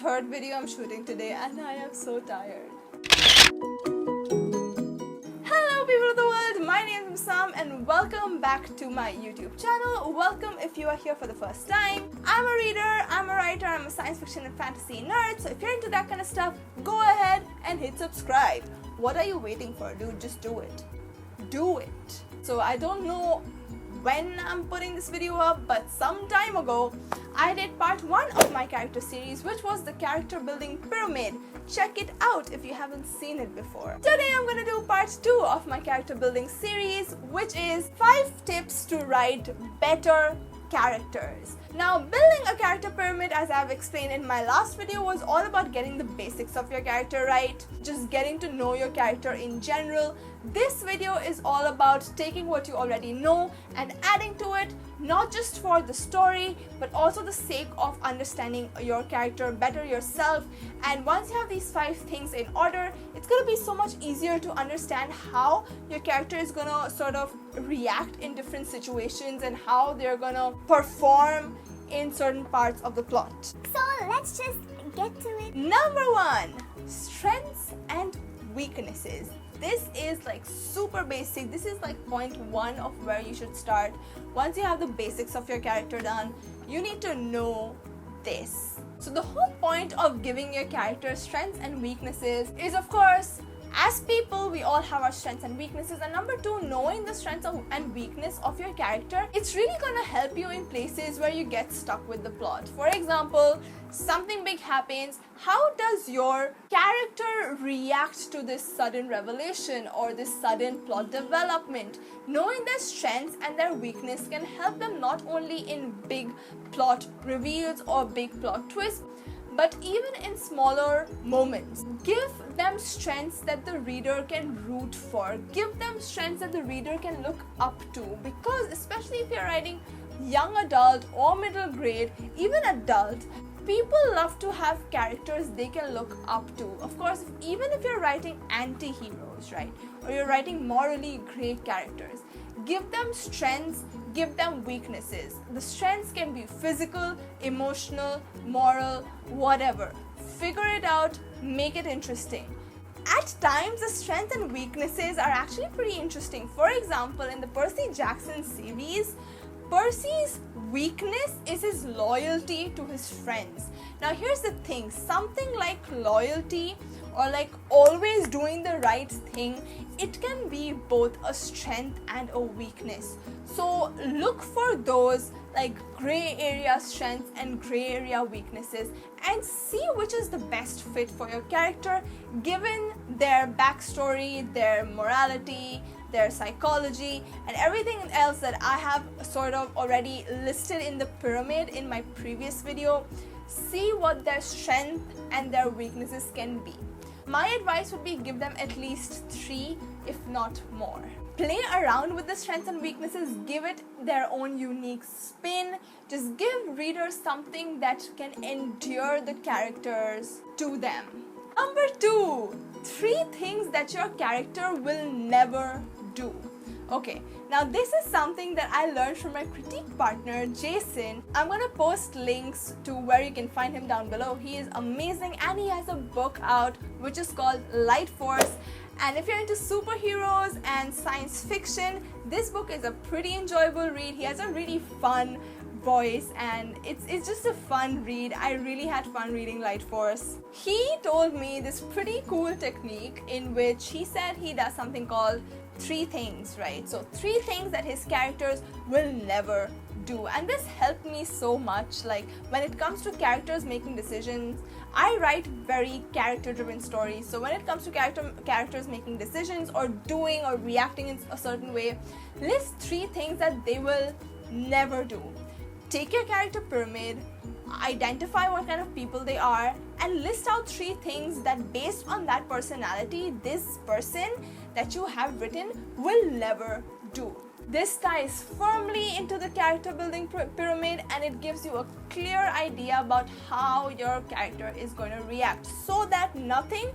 third video I'm shooting today and I am so tired. Hello people of the world, my name is Sam and welcome back to my YouTube channel. Welcome if you are here for the first time. I'm a reader, I'm a writer, I'm a science fiction and fantasy nerd, so if you're into that kind of stuff, go ahead and hit subscribe. What are you waiting for, dude? Just do it. Do it. So I don't know when I'm putting this video up, but some time ago I did part 1 of my character series, which was the character building pyramid. Check it out if you haven't seen it before. Today I'm gonna do part 2 of my character building series, which is 5 tips to write better characters. Now, building a character pyramid, as I've explained in my last video, was all about getting the basics of your character right, just getting to know your character in general. This video is all about taking what you already know and adding to it, not just for the story, but also the sake of understanding your character better yourself. And once you have these 5 things in order, it's gonna be so much easier to understand how your character is gonna sort of react in different situations and how they're gonna perform in certain parts of the plot. So let's just get to it. Number 1, strengths and weaknesses. This is like super basic. This is like point 1 of where you should start. Once you have the basics of your character done, you need to know this. So the whole point of giving your character strengths and weaknesses is, of course, as people, we all have our strengths and weaknesses, and number 2, knowing the strengths and weakness of your character, it's really gonna help you in places where you get stuck with the plot. For example, something big happens. How does your character react to this sudden revelation or this sudden plot development? Knowing their strengths and their weakness can help them not only in big plot reveals or big plot twists, but even in smaller moments. Give them strengths that the reader can root for. Give them strengths that the reader can look up to, because especially if you're writing young adult or middle grade, even adult, people love to have characters they can look up to. Of course, even if you're writing anti-heroes, right? Or you're writing morally great characters, give them strengths, give them weaknesses. The strengths can be physical, emotional, moral, whatever. Figure it out, make it interesting. At times, the strengths and weaknesses are actually pretty interesting. For example, in the Percy Jackson series, Percy's weakness is his loyalty to his friends. Now here's the thing, something like loyalty or like always doing the right thing, it can be both a strength and a weakness. So look for those like gray area strengths and gray area weaknesses and see which is the best fit for your character given their backstory, their morality, their psychology, and everything else that I have sort of already listed in the pyramid in my previous video. See what their strength and their weaknesses can be. My advice would be give them at least 3, if not more. Play around with the strengths and weaknesses, give it their own unique spin. Just give readers something that can endure the characters to them. Number 2, 3 things that your character will never do. Okay, now this is something that I learned from my critique partner Jason. I'm gonna post links to where you can find him down below. He is amazing and he has a book out which is called Light Force. And if you're into superheroes and science fiction, this book is a pretty enjoyable read. He has a really fun voice and it's just a fun read. I really had fun reading Light Force. He told me this pretty cool technique in which he said he does something called 3 things, right? So 3 things that his characters will never do, and this helped me so much. Like when it comes to characters making decisions, I write very character driven stories, so when it comes to characters making decisions or doing or reacting in a certain way, list 3 things that they will never do. Take your character pyramid, identify what kind of people they are, and list out 3 things that based on that personality, this person that you have written will never do. This ties firmly into the character building pyramid and it gives you a clear idea about how your character is going to react so that nothing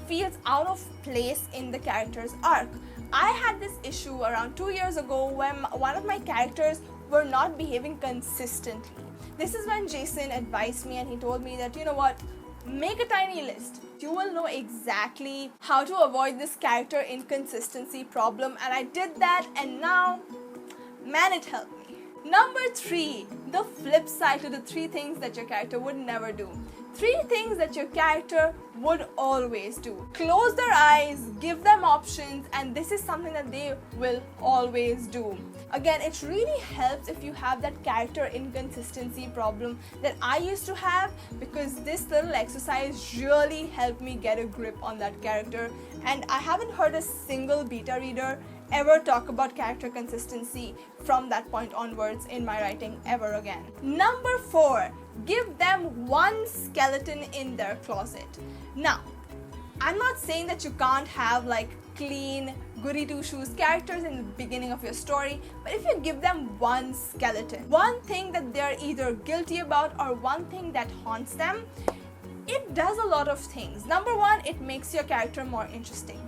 feels out of place in the character's arc. I had this issue around 2 years ago when one of my characters were not behaving consistently. This is when Jason advised me and he told me that, you know what, make a tiny list. You will know exactly how to avoid this character inconsistency problem, and I did that, and now, man, it helped me. Number 3, the flip side to the 3 things that your character would never do. 3 things that your character would always do. Close their eyes, give them options, and this is something that they will always do. Again, it really helps if you have that character inconsistency problem that I used to have, because this little exercise really helped me get a grip on that character, and I haven't heard a single beta reader ever talk about character consistency from that point onwards in my writing ever again. Number 4, give them one skeleton in their closet. Now, I'm not saying that you can't have like clean, goody two-shoes characters in the beginning of your story, but if you give them one skeleton, one thing that they're either guilty about or one thing that haunts them, it does a lot of things. Number 1, it makes your character more interesting.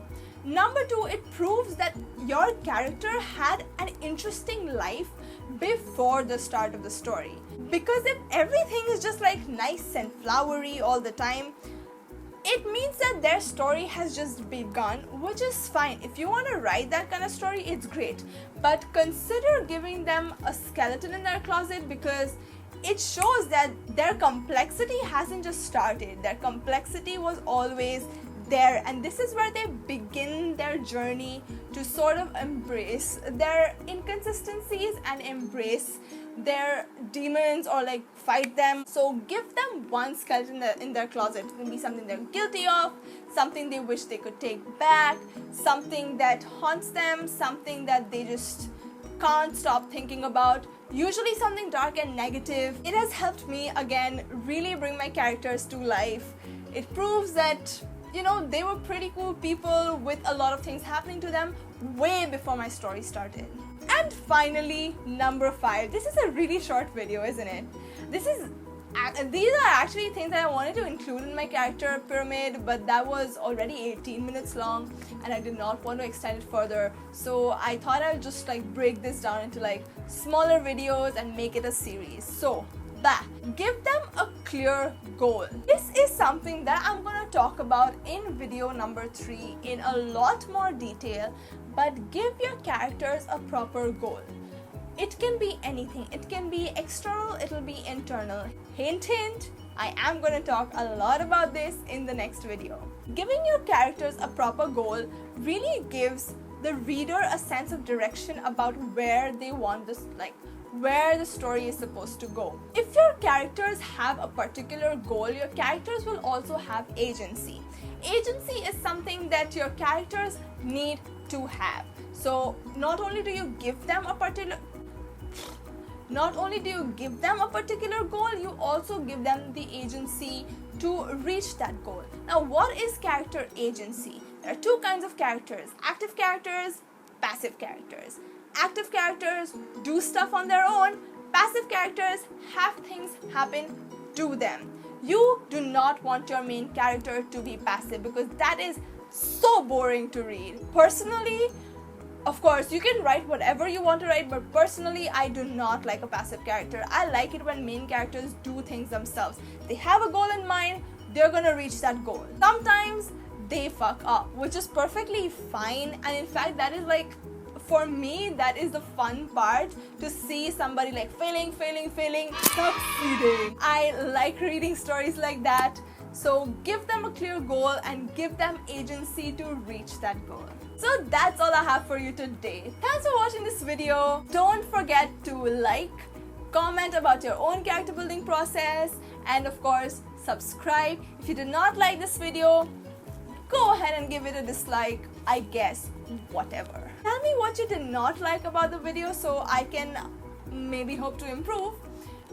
Number 2, it proves that your character had an interesting life before the start of the story. Because if everything is just like nice and flowery all the time, it means that their story has just begun, which is fine. If you want to write that kind of story, it's great. But consider giving them a skeleton in their closet, because it shows that their complexity hasn't just started. Their complexity was always there, and this is where they begin their journey to sort of embrace their inconsistencies and embrace their demons or like fight them. So give them one skeleton in their closet. It can be something they're guilty of, something they wish they could take back, something that haunts them, something that they just can't stop thinking about, usually something dark and negative. It has helped me again really bring my characters to life. It proves that, you know, they were pretty cool people with a lot of things happening to them way before my story started. And finally, number 5. This is a really short video, isn't it? These are actually things that I wanted to include in my character pyramid, but that was already 18 minutes long and I did not want to extend it further. So I thought I would just like break this down into like smaller videos and make it a series. So give them a clear goal. This is something that I'm going to talk about in video number 3 in a lot more detail, but give your characters a proper goal. It can be anything. It can be external, it'll be internal. Hint, hint, I am going to talk a lot about this in the next video. Giving your characters a proper goal really gives the reader a sense of direction about where they want this, like where the story is supposed to go. If your characters have a particular goal, your characters will also have agency. Agency is something that your characters need to have. So not only do you give them a particular goal, you also give them the agency to reach that goal. Now, what is character agency? There are 2 kinds of characters: active characters, passive characters. Active characters do stuff on their own. Passive characters have things happen to them. You do not want your main character to be passive, because that is so boring to read. Personally, of course, you can write whatever you want to write, but personally, I do not like a passive character. I like it when main characters do things themselves. They have a goal in mind, they're gonna reach that goal. Sometimes they fuck up, which is perfectly fine, and in fact, that is like, for me, that is the fun part, to see somebody like failing, succeeding. I like reading stories like that. So give them a clear goal and give them agency to reach that goal. So that's all I have for you today. Thanks for watching this video. Don't forget to like, comment about your own character building process, and of course, subscribe. If you did not like this video, go ahead and give it a dislike, I guess, whatever. Tell me what you did not like about the video so I can maybe hope to improve.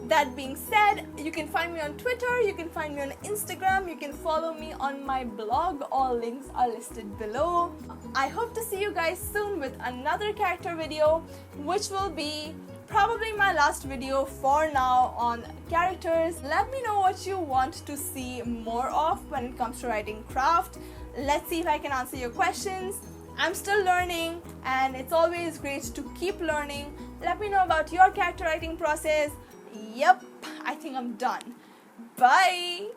That being said, you can find me on Twitter, you can find me on Instagram, you can follow me on my blog. All links are listed below. I hope to see you guys soon with another character video, which will be probably my last video for now on characters. Let me know what you want to see more of when it comes to writing craft. Let's see if I can answer your questions. I'm still learning, and it's always great to keep learning. Let me know about your character writing process, Yep, I think I'm done. Bye.